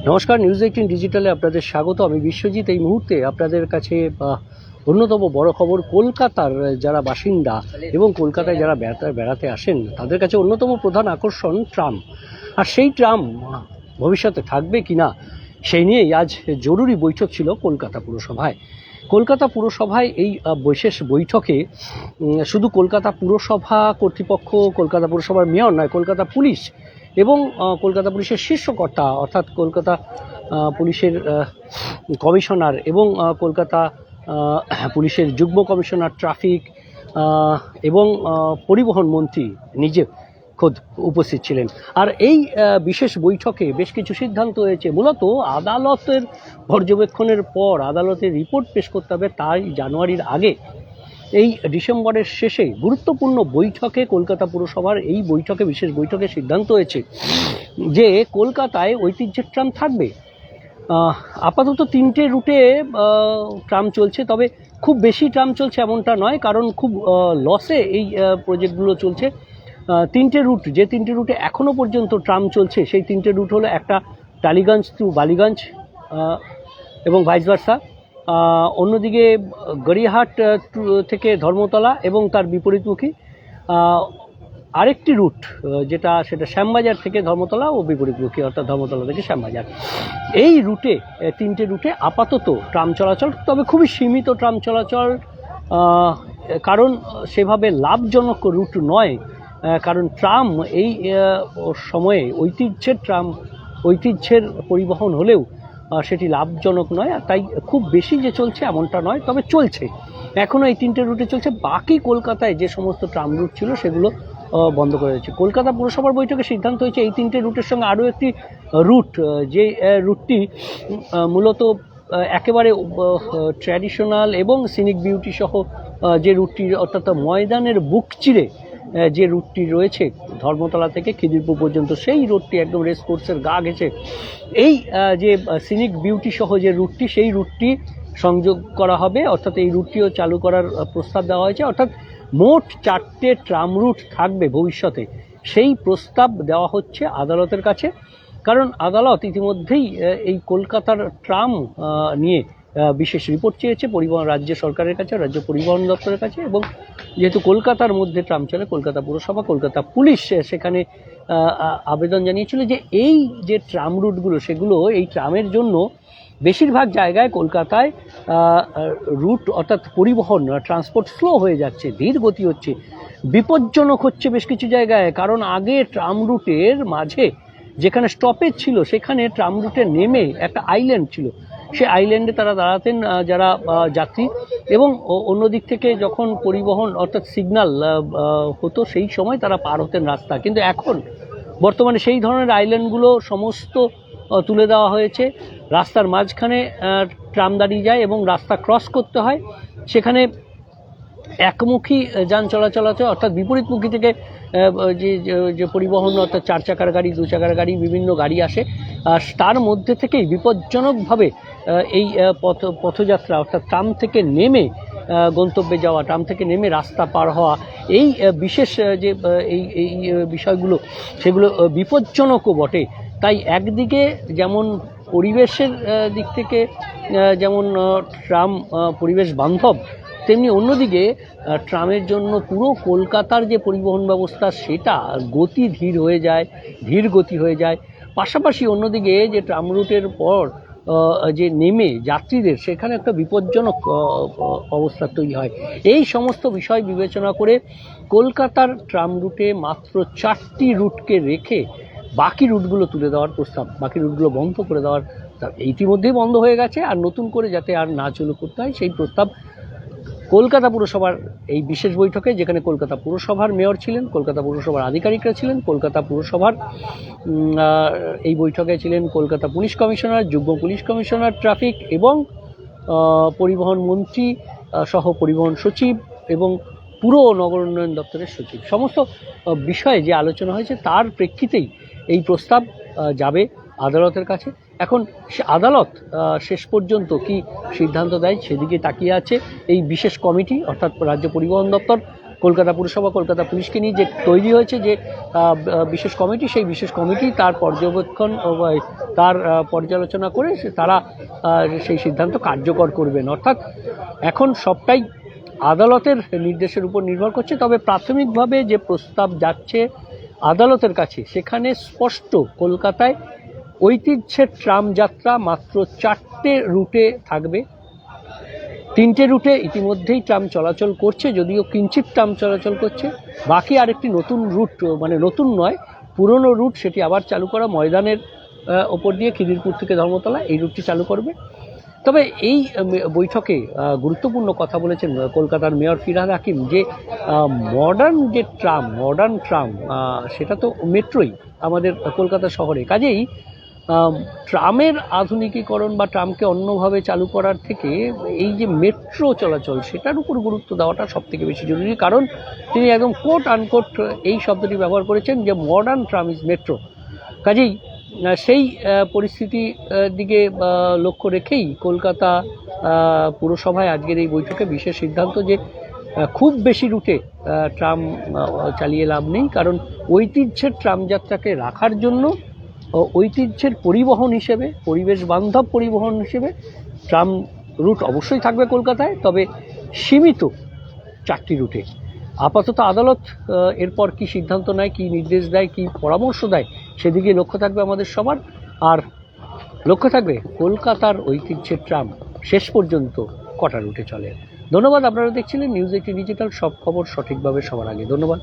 নমস্কার, নিউজ 18 ডিজিটালে আপনাদের স্বাগত। আমি বিশ্বজিৎ। এই মুহূর্তে আপনাদের কাছে অন্যতম বড় খবর, কলকাতার যারা বাসিন্দা এবং কলকাতায় যারা বেড়াতে আসেন তাদের কাছে অন্যতম প্রধান আকর্ষণ ট্রাম। আর সেই ট্রাম ভবিষ্যতে থাকবে কিনা সেই নিয়েই আজ জরুরি বৈঠক ছিল কলকাতা পুরসভায়। কলকাতা পুরসভায় এই বিশেষ বৈঠকে শুধু কলকাতা পুরসভা কর্তৃপক্ষ, কলকাতা পুরসভার মেয়র নয়, কলকাতা পুলিশ এবং কলকাতা পুলিশের শীর্ষকর্তা অর্থাৎ কলকাতা পুলিশের কমিশনার এবং কলকাতা পুলিশের যুগ্ম কমিশনার ট্রাফিক এবং পরিবহন মন্ত্রী নিজে খোদ উপস্থিত ছিলেন। আর এই বিশেষ বৈঠকে বেশ কিছু সিদ্ধান্ত হয়েছে। মূলত আদালতের পর্যবেক্ষণের পর আদালতের রিপোর্ট পেশ করতে হবে, তাই জানুয়ারির আগে এই ডিসেম্বরের শেষে গুরুত্বপূর্ণ বৈঠকে কলকাতা পুরসভার এই বৈঠকে, বিশেষ বৈঠকে সিদ্ধান্ত হয়েছে যে কলকাতায় ঐতিহ্যের ট্রাম থাকবে। আপাতত 3টে রুটে ট্রাম চলছে, তবে খুব বেশি ট্রাম চলছে এমনটা নয়, কারণ খুব লসে এই প্রজেক্টগুলো চলছে। 3টে রুট, যে 3টে রুটে এখনও পর্যন্ত ট্রাম চলছে সেই 3টে রুট হলো, একটা টালিগঞ্জ টু বালিগঞ্জ এবং ভাইস ভার্সা, অন্যদিকে গড়িয়াহাট থেকে ধর্মতলা এবং তার বিপরীতমুখী আরেকটি রুট সেটা শ্যামবাজার থেকে ধর্মতলা ও বিপরীতমুখী, অর্থাৎ ধর্মতলা থেকে শ্যামবাজার। এই রুটে 3টে রুটে আপাতত ট্রাম চলাচল, তবে খুবই সীমিত ট্রাম চলাচল, কারণ সেভাবে লাভজনক রুট নয়। কারণ ট্রাম এই সময়ে ঐতিহ্যের পরিবহন হলেও সেটি লাভজনক নয়, আর তাই খুব বেশি যে চলছে এমনটা নয়, তবে চলছে এখনও এই 3টে রুটে চলছে। বাকি কলকাতায় যে সমস্ত ট্রাম রুট ছিল সেগুলো বন্ধ করে দিয়েছে। কলকাতা পুরসভার বৈঠকে সিদ্ধান্ত হয়েছে এই 3টে রুটের সঙ্গে আরও একটি রুট, যে রুটটি মূলত একেবারে ট্র্যাডিশনাল এবং সিনিক বিউটি সহ যে রুটটি, অর্থাৎ ময়দানের বুক চিরে যে রুটটি রয়েছে ধর্মতলা থেকে খিদিরপুর পর্যন্ত, সেই রুটটি একদম রেসকোর্সের গা ঘেঁষে এই যে সিনিক বিউটি সহ যে রুটটি, সেই রুটটি সংযোগ করা হবে, অর্থাৎ এই রুটটিও চালু করার প্রস্তাব দেওয়া হয়েছে। অর্থাৎ মোট 4টে ট্রাম রুট থাকবে ভবিষ্যতে, সেই প্রস্তাব দেওয়া হচ্ছে আদালতের কাছে। কারণ আদালত ইতিমধ্যেই এই কলকাতার ট্রাম নিয়ে বিশেষ রিপোর্ট চেয়েছে রাজ্য সরকারের কাছে, রাজ্য পরিবহন দপ্তরের কাছে, এবং যেহেতু কলকাতার মধ্যে ট্রাম চলে, কলকাতা পুরসভা, কলকাতা পুলিশ সেখানে আবেদন জানিয়েছিল যে এই যে ট্রাম রুটগুলো, সেগুলো এই ট্রামের জন্য বেশিরভাগ জায়গায় কলকাতায় রুট অর্থাৎ পরিবহন ট্রান্সপোর্ট স্লো হয়ে যাচ্ছে, ধীর গতি হচ্ছে, বিপজ্জনক হচ্ছে বেশ কিছু জায়গায়। কারণ আগে ট্রাম রুটের মাঝে যেখানে স্টপেজ ছিল সেখানে ট্রাম রুটে নেমে একটা আইল্যান্ড ছিল, সে আইল্যান্ডে তারা দাঁড়াতেন যারা যাত্রী, এবং অন্য দিক থেকে যখন পরিবহন অর্থাৎ সিগন্যাল হতো সেই সময় তারা পার হতেন রাস্তা। কিন্তু এখন বর্তমানে সেই ধরনের আইল্যান্ডগুলো সমস্ত তুলে দেওয়া হয়েছে। রাস্তার মাঝখানে ট্রাম দাঁড়িয়ে যায় এবং রাস্তা ক্রস করতে হয়, সেখানে একমুখী যান চলাচল আছে, অর্থাৎ বিপরীতমুখী থেকে যে পরিবহন অর্থাৎ 4 চাকার গাড়ি, 2 চাকার গাড়ি, বিভিন্ন গাড়ি আসে, আর তার মধ্যে থেকেই বিপজ্জনকভাবে এই পথযাত্রা অর্থাৎ ট্রাম থেকে নেমে গন্তব্যে যাওয়া, ট্রাম থেকে নেমে রাস্তা পার হওয়া, এই বিশেষ যে এই বিষয়গুলো সেগুলো বিপজ্জনকও বটে। তাই একদিকে যেমন পরিবেশের দিক থেকে যেমন ট্রাম পরিবেশ বান্ধব, তেমনি অন্যদিকে ট্রামের জন্য পুরো কলকাতার যে পরিবহন ব্যবস্থা সেটা ধীর গতি হয়ে যায়। পাশাপাশি অন্যদিকে যে ট্রাম রুটের পর যে নেমে যাত্রীদের সেখানে একটা বিপজ্জনক অবস্থা তৈরি হয়। এই সমস্ত বিষয় বিবেচনা করে কলকাতার ট্রাম রুটে মাত্র 4টি রুটকে রেখে বাকি রুটগুলো তুলে দেওয়ার প্রস্তাব, বাকি রুটগুলো বন্ধ করে দেওয়ার, ইতিমধ্যেই বন্ধ হয়ে গেছে, আর নতুন করে যাতে আর না চালু করতে হয় সেই প্রস্তাব কলকাতা পুরসভার এই বিশেষ বৈঠকে, যেখানে কলকাতা পুরসভার মেয়র ছিলেন, কলকাতা পুরসভার আধিকারিকরা ছিলেন, কলকাতা পুরসভার এই বৈঠকে ছিলেন কলকাতা পুলিশ কমিশনার, যুগ্ম পুলিশ কমিশনার ট্রাফিক এবং পরিবহন মন্ত্রী সহ পরিবহন সচিব এবং পুর নগর উন্নয়ন দপ্তরের সচিব। সমস্ত বিষয়ে যে আলোচনা হয়েছে তার প্রেক্ষিতেই এই প্রস্তাব যাবে আদালতের কাছে। এখন আদালত শেষ পর্যন্ত কি সিদ্ধান্ত দেয় সেদিকে তাকিয়ে আছে এই বিশেষ কমিটি, অর্থাৎ রাজ্য পরিবহন দপ্তর, কলকাতা পুরসভা কলকাতা পুলিশকে নিয়ে যে তৈরি হয়েছে যে বিশেষ কমিটি, সেই বিশেষ কমিটি তার পর্যবেক্ষণ তার পর্যালোচনা করে তারা সেই সিদ্ধান্ত কার্যকর করবেন। অর্থাৎ এখন সবটাই আদালতের নির্দেশের উপর নির্ভর করছে। তবে প্রাথমিকভাবে যে প্রস্তাব যাচ্ছে আদালতের কাছে, সেখানে স্পষ্ট কলকাতায় ঐতিহ্যের ট্রাম যাত্রা মাত্র 4টে রুটে থাকবে। 3টে রুটে ইতিমধ্যেই ট্রাম চলাচল করছে, যদিও কিঞ্চিত ট্রাম চলাচল করছে। বাকি আরেকটি নতুন রুট, মানে নতুন নয়, পুরনো রুট, সেটি আবার চালু করা ময়দানের ওপর দিয়ে খিদিরপুর থেকে ধর্মতলা, এই রুটটি চালু করবে। তবে এই বৈঠকে গুরুত্বপূর্ণ কথা বলেছেন কলকাতার মেয়র ফিরহাদ হাকিম, যে মডার্ন ট্রাম সেটা তো মেট্রোই আমাদের কলকাতা শহরে, কাজেই ট্রামের আধুনিকীকরণ বা ট্রামকে অন্যভাবে চালু করার থেকে এই যে মেট্রো চলাচল, সেটার উপর গুরুত্ব দেওয়াটা সবথেকে বেশি জরুরি। কারণ তিনি একদম কোট আনকোট এই শব্দটি ব্যবহার করেছেন যে মডার্ন ট্রাম ইজ মেট্রো। কাজেই সেই পরিস্থিতি দিকে লক্ষ্য রেখেই কলকাতা পুরসভায় আজকের এই বৈঠকে বিশেষ সিদ্ধান্ত যে খুব বেশি রুটে ট্রাম চালিয়ে লাভ নেই, কারণ ঐতিহ্যের ট্রাম যাত্রাকে রাখার জন্য ঐতিহ্যের পরিবহন হিসেবে, পরিবেশ বান্ধব পরিবহন হিসেবে ট্রাম রুট অবশ্যই থাকবে কলকাতায়, তবে সীমিত 4টি রুটে। আপাতত আদালত এরপর কি সিদ্ধান্ত নেয়, কি নির্দেশ দেয়, কি পরামর্শ দেয়, সেদিকে লক্ষ্য থাকবে আমাদের সবার। আর লক্ষ্য থাকবে কলকাতার ঐতিহ্যের ট্রাম শেষ পর্যন্ত কটা রুটে চলে। ধন্যবাদ। আপনারা দেখছিলেন নিউজ 18 ডিজিটাল, সব খবর সঠিকভাবে সবার আগে। ধন্যবাদ।